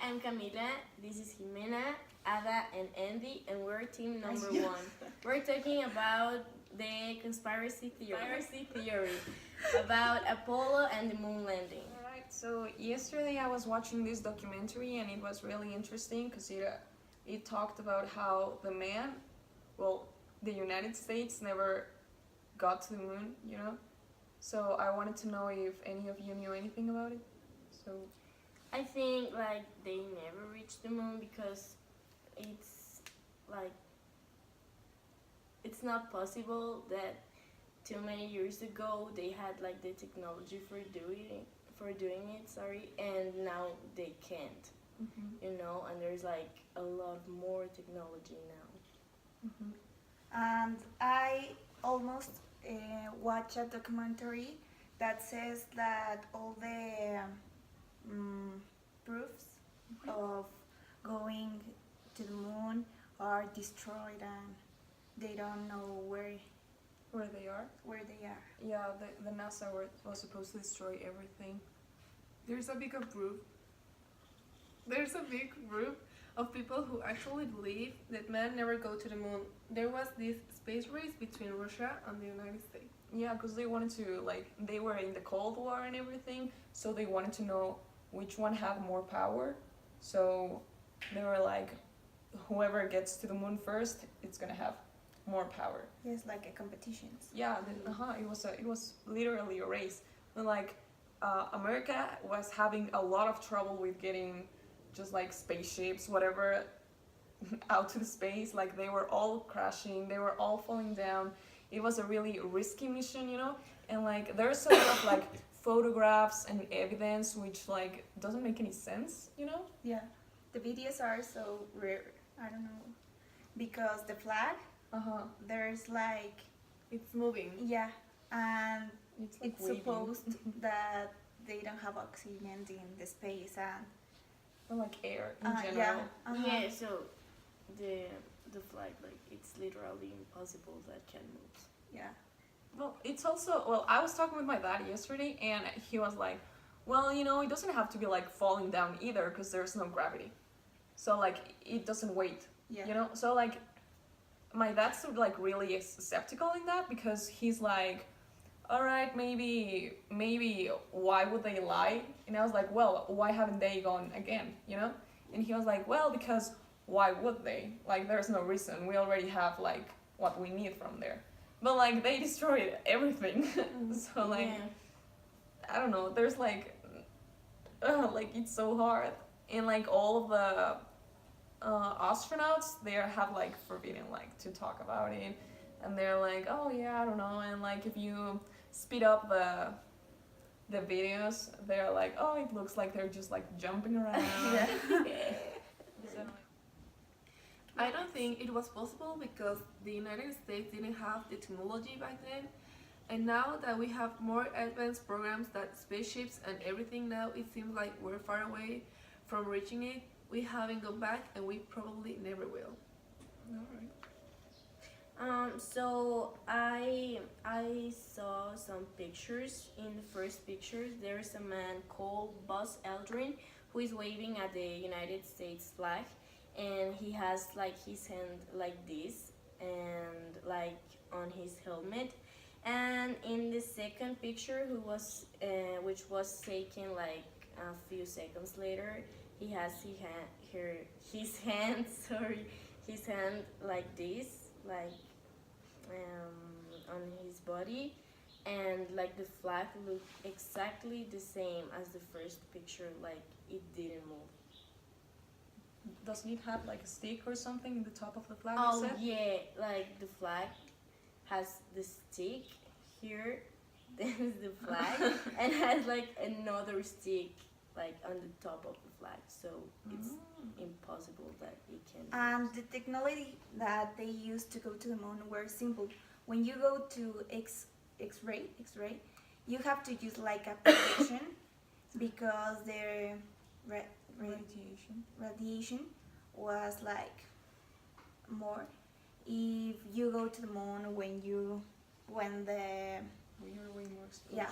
I'm Camila. This is Jimena, Ada, and Andy, and we're team number one. We're talking about the conspiracy theory about Apollo and the moon landing. Alright, so yesterday I was watching this documentary and it was really interesting because it talked about how the United States never got to the moon, you know? So I wanted to know if any of you knew anything about it. So I think like they never reached the moon because it's like it's not possible that too many years ago they had like the technology for doing it, sorry, and now they can't. You know, and there's like a lot more technology now. And I almost watched a documentary that says that all the proofs of going to the moon are destroyed and they don't know where they are? they are. Yeah, the NASA was supposed to destroy everything. There's a big group of people who actually believe that man never go to the moon. There was this space race between Russia and the United States. Yeah, because they wanted to, they were in the Cold War and everything, so they wanted to know which one had more power. So they were like, whoever gets to the moon first, it's gonna have more power. Yes, like a competition. Yeah, it was literally a race. And America was having a lot of trouble with getting just spaceships, whatever, out to the space. Like they were all crashing, they were all falling down. It was a really risky mission, you know. And there's a lot of photographs and evidence which doesn't make any sense, you know. Yeah, the videos are so rare. I don't know, because the flag, there's It's moving. yeah, and It's it's supposed that they don't have oxygen in the space and Or air in yeah, general. Yeah, so the flag, it's literally impossible that can move. yeah. Well, it's also, I was talking with my dad yesterday and he was like, well, you know, it doesn't have to be falling down either because there's no gravity. So it doesn't weight, Yeah. you know? So my dad's really skeptical in that because he's like, all right, maybe why would they lie? And I was like, well, why haven't they gone again, you know? And he was like, well, because why would they? There's no reason. We already have what we need from there. But they destroyed everything. So Yeah. I don't know, there's it's so hard. And all of the astronauts, they have forbidden to talk about it. And they're like, oh yeah, I don't know. And if you speed up the videos, they're like, oh, it looks like they're just jumping around. So, I don't think it was possible because the United States didn't have the technology back then. And now that we have more advanced programs that spaceships and everything now, it seems like we're far away from reaching it. We haven't gone back and we probably never will. alright. So I saw some pictures. In the first pictures, there's a man called Buzz Aldrin who is waving at the United States flag, and he has his hand like this and on his helmet. And in the second picture, which was taken a few seconds later, he has his hand his hand like this, on his body, and the flag looked exactly the same as the first picture, it didn't move. Doesn't it have a stick or something in the top of the flag? Oh you said? yeah, the flag has the stick here, then the flag, and has another stick on the top of the flag, so it's impossible that it can move. And the technology that they used to go to the moon were simple. When you go to X-ray, you have to use a protection because their radiation was more. If you go to the moon when the We are way more exposed. yeah,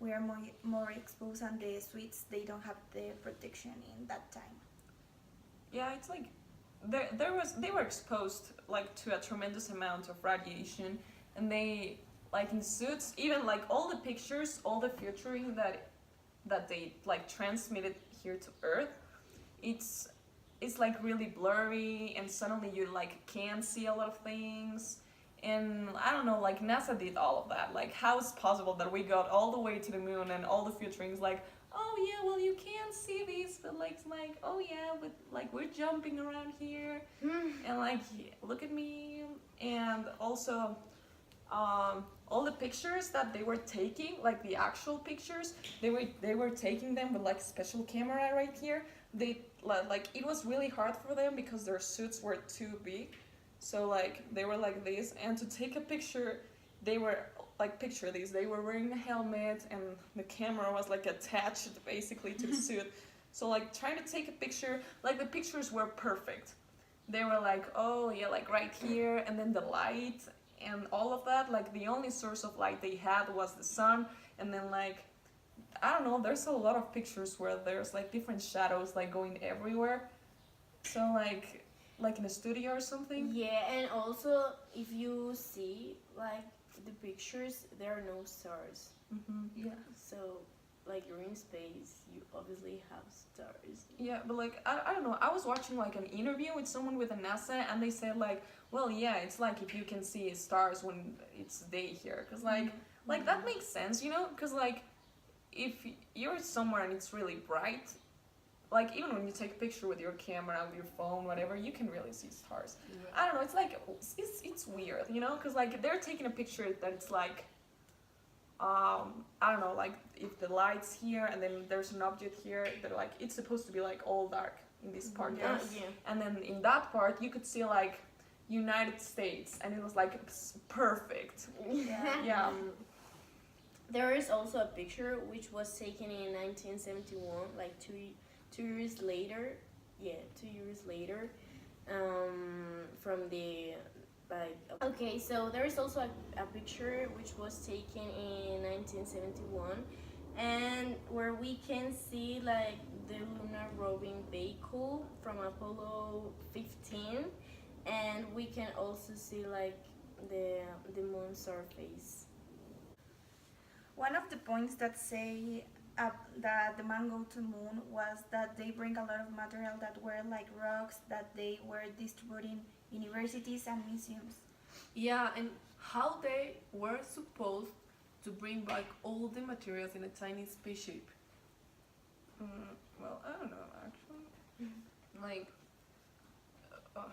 we are more exposed, and the Swedes, they don't have the protection in that time. yeah, it's like they were exposed like to a tremendous amount of radiation, and they like in suits, even like all the pictures, all the featuring that they like transmitted here to Earth, it's it's like really blurry, and suddenly you like can't see a lot of things. And I don't know, like NASA did all of that. Like, how is possible that we got all the way to the moon and all the featurings like, oh yeah, well you can't see these, but like oh yeah, but like we're jumping around here, and like look at me, and also all the pictures that they were taking, like the actual pictures, they were taking them with like special camera right here. They like it was really hard for them because their suits were too big, so like they were like this, and to take a picture, they were like picture these. They were wearing a helmet, and the camera was like attached basically to the suit. So like trying to take a picture, like the pictures were perfect. They were like, oh yeah, like right here, and then the light and all of that. Like the only source of light they had was the sun, and then like I don't know. There's a lot of pictures where there's like different shadows like going everywhere. So like in a studio or something. Yeah, and also if you see like the pictures, there are no stars. Yeah. So like you're in space, you obviously have stars. Yeah, but like I don't know. I was watching like an interview with someone with a NASA, and they said like, well, yeah, it's like if you can see stars when it's day here, cause like that makes sense, you know, cause like if you're somewhere and it's really bright, like even when you take a picture with your camera, with your phone, whatever, you can really see stars. I don't know. It's like it's weird, you know, cause like they're taking a picture that it's like. I don't know, like if the light's here and then there's an object here, they're like it's supposed to be like all dark in this part, Yeah. and then in that part you could see like United States, and it was like perfect. Yeah. There is also a picture which was taken in 1971, like two years later. Yeah, 2 years later, from the like. Okay, so there is also a picture which was taken in 1971, and where we can see like the lunar roving vehicle from Apollo 15, and we can also see like the moon surface. One of the points that say that the man go to moon was that they bring a lot of material that were like rocks that they were distributing universities and museums. Yeah, and how they were supposed to bring back all the materials in a tiny spaceship. Well, I don't know actually. Like,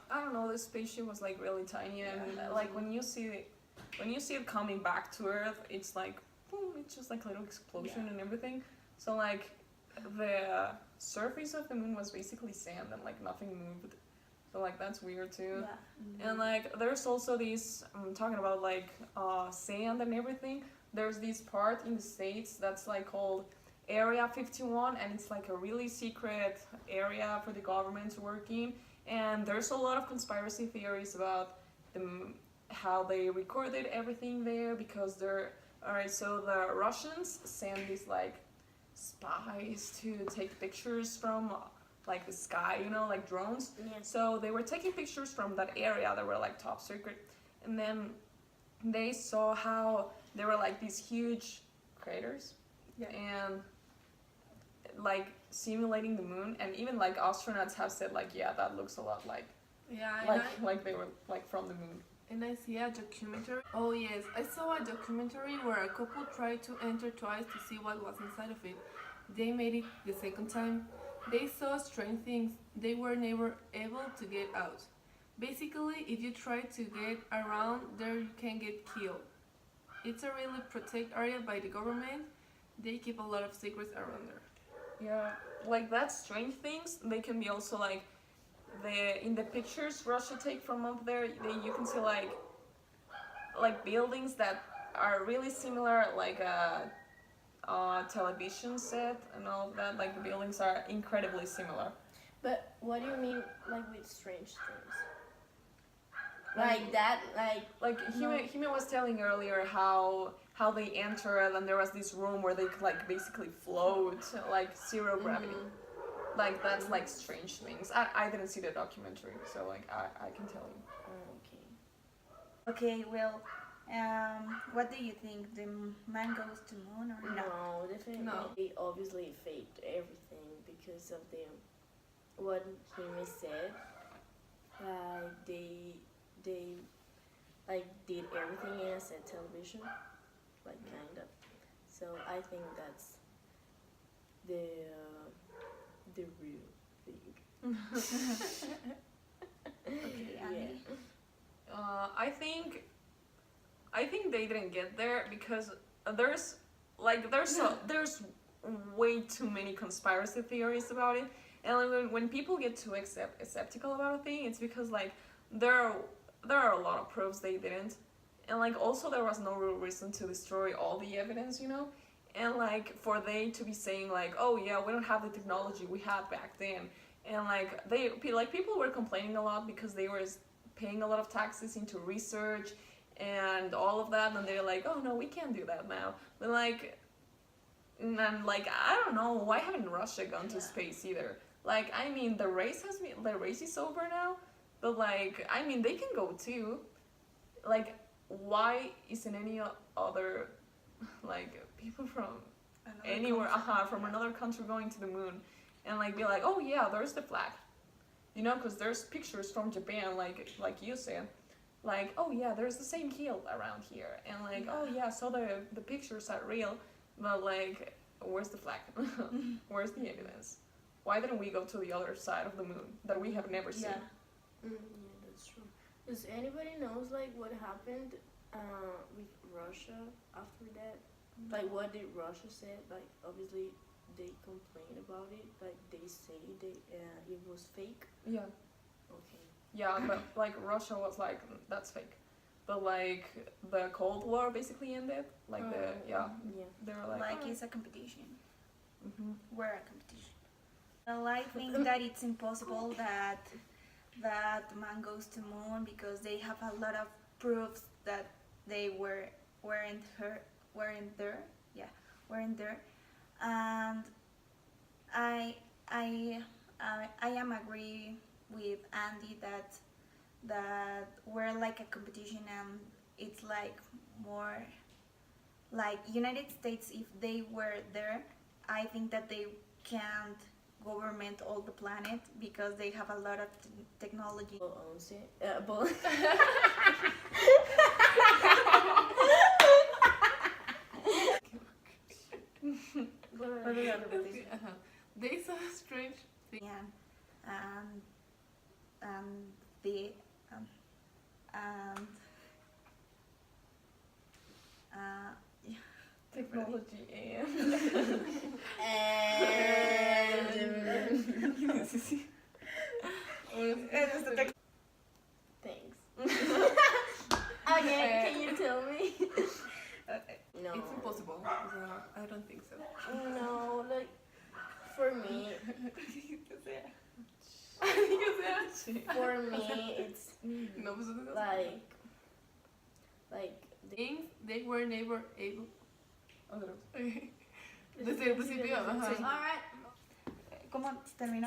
I don't know. The spaceship was like really tiny, and like when you see it coming back to Earth, it's like boom, it's just like a little explosion and everything. So like the surface of the moon was basically sand, and like nothing moved. So like that's weird too. Yeah. And like there's also these talking about like sand and everything. There's this part in the States that's like called Area 51, and it's like a really secret area for the government to work in. And there's a lot of conspiracy theories about how they recorded everything there, because they're alright. So the Russians send these like spies to take pictures from like the sky, you know, like drones. Yeah. So they were taking pictures from that area that were like top secret, and then they saw how there were like these huge craters, and like simulating the moon, and even like astronauts have said like, yeah, that looks a lot like like they were like from the moon. And I see a documentary. Oh yes, I saw a documentary where a couple tried to enter twice to see what was inside of it. They made it the second time. They saw strange things. They were never able to get out. Basically, if you try to get around there, you can get killed. It's a really protected area by the government. They keep a lot of secrets around there. Yeah, like that strange things, they can be also like in the pictures Russia take from up there, you can see like buildings that are really similar, like a television set and all of that. Like the buildings are incredibly similar. But what do you mean like with strange things? Like that, like Hime was telling earlier how they entered, and there was this room where they could like basically float, like zero gravity. like that's like strange things. I didn't see the documentary, so like I can tell you. Okay. Okay, well, what do you think? The man goes to moon or not? No, definitely. No. They obviously faked everything because of the what Kimi said. They like did everything in a set television, like kind of. So I think that's the real thing. Okay, Yeah. Andy. I think they didn't get there because there's there's way too many conspiracy theories about it, and like when people get too skeptical about a thing, it's because like there are a lot of proofs they didn't, and like also there was no real reason to destroy all the evidence, you know, and like for they to be saying like, oh yeah, we don't have the technology we had back then, and like people were complaining a lot because they were paying a lot of taxes into research and all of that, and they're like, oh no, we can't do that now. But like, and like I don't know, why haven't Russia gone to space either? Like I mean, the race is over now, but like I mean they can go too. Like why isn't any other like people from Another anywhere country. from another country going to the moon and like be like, oh yeah, there's the flag, you know, because there's pictures from Japan, like you said, like oh yeah, there's the same hill around here, and like oh yeah, so the pictures are real, but like where's the flag? Where's the evidence? Why didn't we go to the other side of the moon that we have never seen? Yeah. Yeah, that's true. Does anybody knows like what happened with Russia after that? Like what did Russia say? Like obviously they complain about it. Like they say it was fake. Yeah. Okay. Yeah, but like Russia was like that's fake, but like the Cold War basically ended. Like Yeah. they were like oh. It's a competition. Mhm. We're a competition. Well, I think that it's impossible that man goes to moon because they have a lot of proofs that they weren't there. Yeah, weren't there, and I am agree with Andy that we're like a competition, and it's like more like United States. If they were there, I think that they can't government all the planet because they have a lot of technology. Who owns it? But They saw a strange thing. Yeah, and the yeah. Technology and thanks. Again, can you tell me? No. It's impossible. So I don't think so. No, like for me, for me, it's No, pues, like things they were never able. otro. Desde el principio, ajá. Alright. ¿Cómo termina?